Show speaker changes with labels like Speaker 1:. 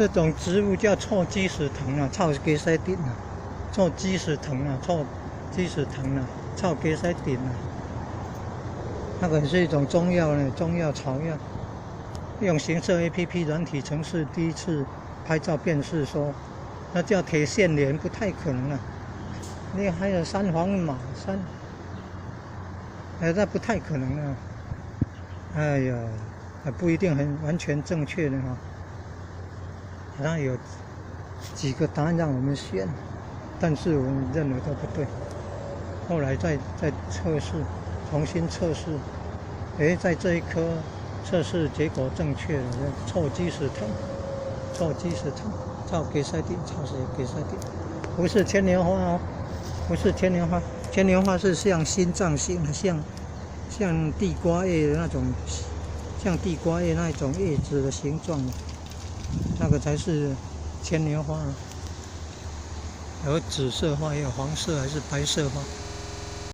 Speaker 1: 这种植物叫臭鸡屎藤啊，臭鸡屎丁啊，臭鸡屎藤啊，臭鸡屎藤啊，臭鸡屎丁啊。那个是一种中药呢，中药草药。用行车 APP 软体程式第一次拍照辨识说，那叫铁线莲，不太可能啊。那还有三黄马那不太可能啊。哎呀，不一定完全正确的哈。好像有几个答案让我们选，但是我们认为都不对。后来再测试，重新测试，在这一颗测试结果正确了，臭鸡屎藤，臭鸡屎藤，臭鸡屎丁，臭鸡屎丁，不是牵牛花哦，不是牵牛花，牵牛花是像心脏型的，像地瓜叶的那种，像地瓜叶那种叶子的形状，那个才是牵牛花。有紫色花，也有黄色还是白色花。